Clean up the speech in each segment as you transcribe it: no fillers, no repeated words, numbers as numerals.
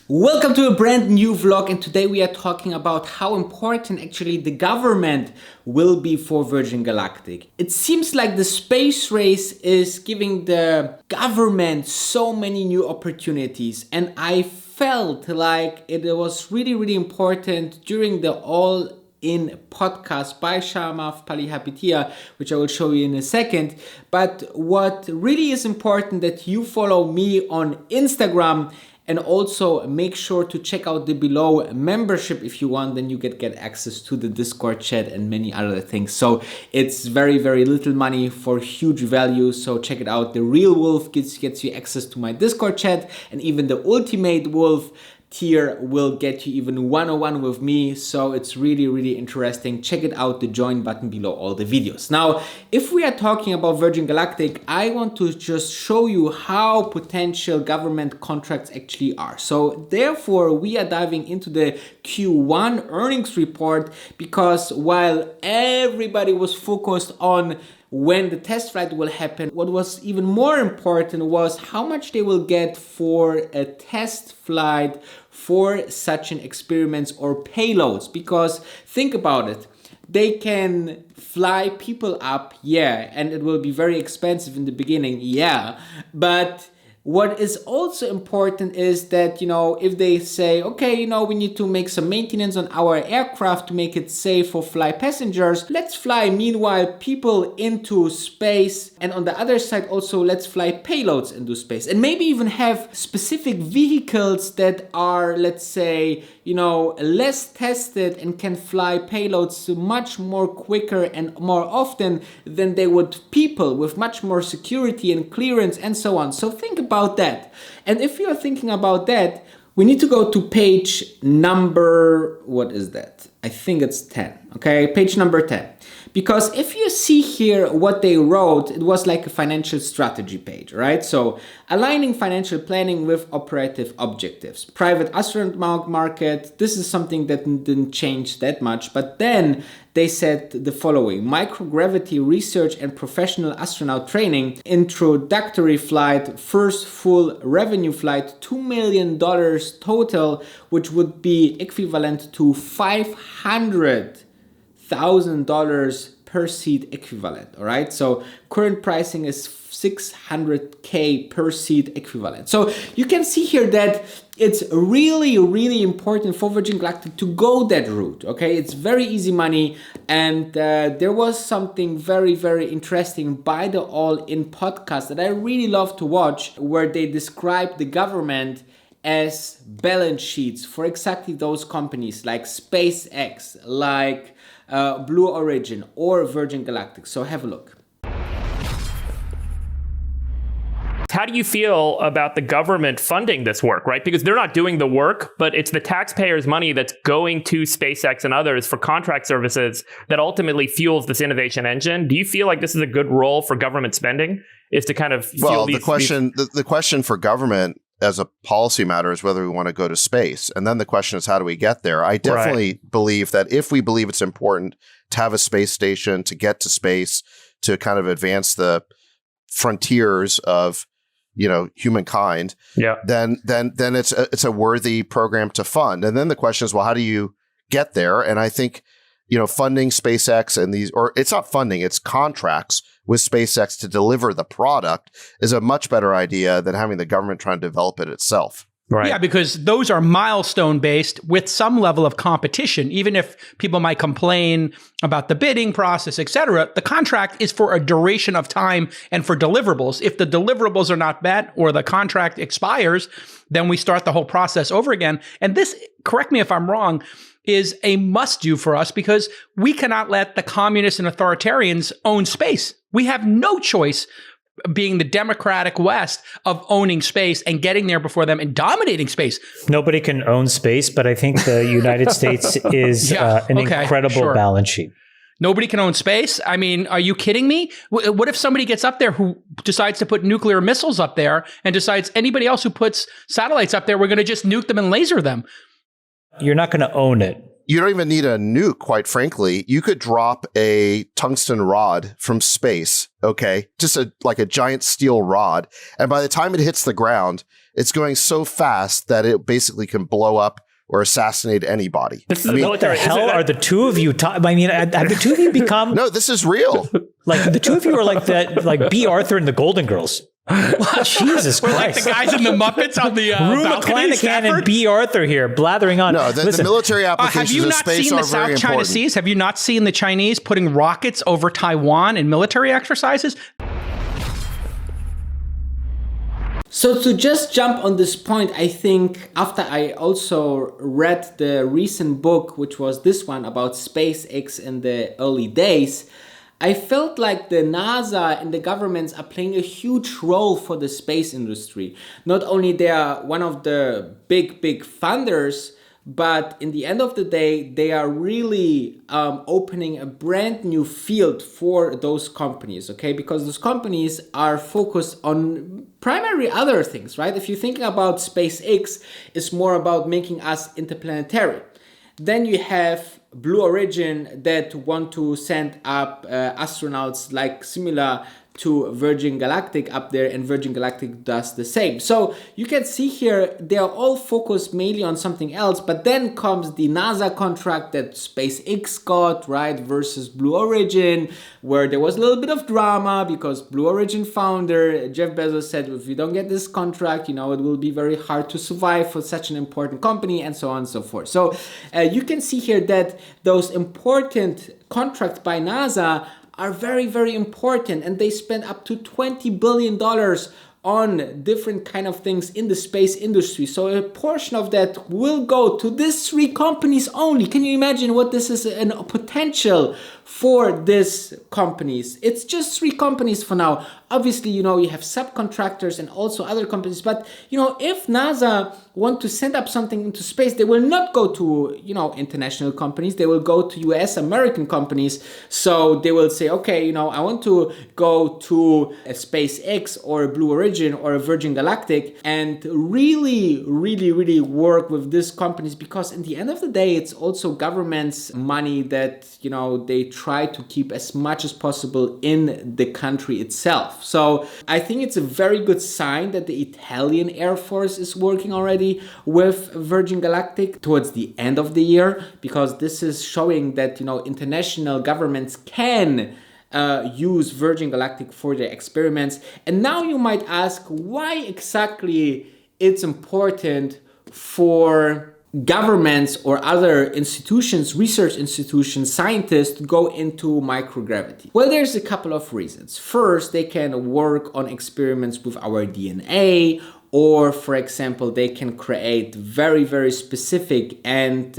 Welcome to a brand new vlog, and today we are talking about how important actually the government will be for Virgin Galactic. It seems like the space race is giving the government so many new opportunities, and I felt like it was really important during the All-In podcast by Sharmaf Palihapitiya, which I will show you in a second. But what really is important that you follow me on Instagram, and also make sure to check out the below membership if you want, then you get access to the Discord chat and many other things. So it's very little money for huge value. So check it out. The Real Wolf gets you access to my Discord chat, and even the Ultimate Wolf tier will get you even one-on-one with me. So it's really interesting. Check it out, the join button below all the videos. Now, if we are talking about Virgin Galactic, I want to just show you how potential government contracts actually are. So therefore, we are diving into the Q1 earnings report, because while everybody was focused on when the test flight will happen, what was even more important was how much they will get for a test flight for such an experiments or payloads. Because think about it, they can fly people up, yeah, and it will be very expensive in the beginning, yeah, but what is also important is that, if they say, okay, we need to make some maintenance on our aircraft to make it safe for fly passengers, let's fly meanwhile people into space. And on the other side also, let's fly payloads into space. And maybe even have specific vehicles that are, let's say, less tested and can fly payloads much more quicker and more often than they would people, with much more security and clearance and so on. So think about that. And if you're thinking about that, we need to go to page number, what is that? I think it's 10, okay? Page number 10. Because if you see here what they wrote, it was like a financial strategy page, right? So aligning financial planning with operative objectives. Private astronaut market, this is something that didn't change that much. But then they said the following: microgravity research and professional astronaut training, introductory flight, first full revenue flight, $2 million total, which would be equivalent to $500,000 per seat equivalent. All right, so current pricing is $600K per seat equivalent. So you can see here that it's really important for Virgin Galactic to go that route. Okay, it's very easy money. And there was something very interesting by the All-In podcast that I really love to watch, where they describe the government as balance sheets for exactly those companies like SpaceX, like Blue Origin or Virgin Galactic. So have a look. How do you feel about the government funding this work, right? Because they're not doing the work, but it's the taxpayers' money that's going to SpaceX and others for contract services that ultimately fuels this innovation engine. Do you feel like this is a good role for government spending, is to kind of fuel the question for government as a policy matter is whether we want to go to space. And then the question is, how do we get there? I definitely believe that if we believe it's important to have a space station, to get to space, to kind of advance the frontiers of humankind, then it's a worthy program to fund. And then the question is, well, how do you get there? And I think, funding SpaceX and it's not funding, it's contracts with SpaceX to deliver the product is a much better idea than having the government trying to develop it itself. Right. Yeah, because those are milestone based with some level of competition. Even if people might complain about the bidding process, et cetera, the contract is for a duration of time and for deliverables. If the deliverables are not met or the contract expires, then we start the whole process over again. And this, correct me if I'm wrong, is a must-do for us, because we cannot let the communists and authoritarians own space. We have no choice, being the democratic West, of owning space and getting there before them and dominating space. Nobody can own space, but I think the United States is an incredible balance sheet. Nobody can own space? I mean, are you kidding me? What if somebody gets up there who decides to put nuclear missiles up there and decides anybody else who puts satellites up there, we're going to just nuke them and laser them? You're not going to own it. You don't even need a nuke, quite frankly. You could drop a tungsten rod from space, okay? Just like a giant steel rod. And by the time it hits the ground, it's going so fast that it basically can blow up or assassinate anybody. This is what the hell are the two of you? Have the two of you become? No, this is real. Like the two of you are like that, like B. Arthur and the Golden Girls. Jesus Christ! We're like the guys in the Muppets on the Rue McClanahan and B. Arthur here blathering on. No, the military applications of space are very important. Have you not seen the South China Seas? Have you not seen the Chinese putting rockets over Taiwan in military exercises? So to just jump on this point, I think after I also read the recent book, which was this one about SpaceX in the early days, I felt like the NASA and the governments are playing a huge role for the space industry. Not only they are one of the big funders, but in the end of the day, they are really opening a brand new field for those companies, okay? Because those companies are focused on primary other things, right? If you're thinking about SpaceX, it's more about making us interplanetary. Then you have Blue Origin that want to send up astronauts like similar to Virgin Galactic up there, and Virgin Galactic does the same. So you can see here, they are all focused mainly on something else, but then comes the NASA contract that SpaceX got, right, versus Blue Origin, where there was a little bit of drama because Blue Origin founder Jeff Bezos said, if you don't get this contract, it will be very hard to survive for such an important company, and so on and so forth. So you can see here that those important contracts by NASA are very, very important, and they spend up to $20 billion on different kind of things in the space industry. So a portion of that will go to these three companies only. Can you imagine what this is a potential for these companies? It's just three companies for now. Obviously, you have subcontractors and also other companies, but if NASA want to send up something into space, they will not go to international companies. They will go to US American companies. So they will say, okay, I want to go to a SpaceX or a Blue Origin or a Virgin Galactic and really work with these companies, because in the end of the day, it's also government's money that they try to keep as much as possible in the country itself. So I think it's a very good sign that the Italian Air Force is working already with Virgin Galactic towards the end of the year, because this is showing that international governments can use Virgin Galactic for their experiments. And now you might ask why exactly it's important for governments or other institutions, research institutions, scientists to go into microgravity. Well, there's a couple of reasons. First, they can work on experiments with our DNA, or for example, they can create very specific and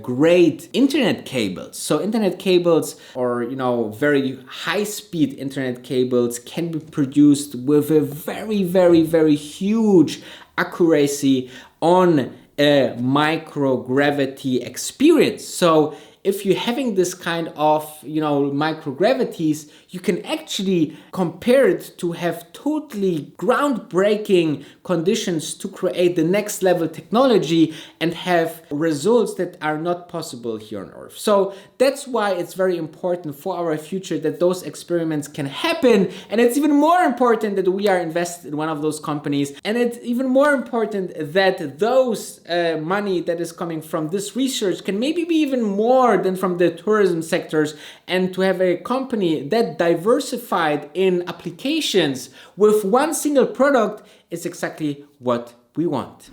great internet cables. So internet cables, or very high-speed internet cables, can be produced with a very huge accuracy on a microgravity experience. So if you're having this kind of, microgravities, you can actually compare it to have totally groundbreaking conditions to create the next level technology and have results that are not possible here on Earth. So that's why it's very important for our future that those experiments can happen. And it's even more important that we are invested in one of those companies. And it's even more important that those money that is coming from this research can maybe be even more than from the tourism sectors, and to have a company that diversified in applications with one single product is exactly what we want.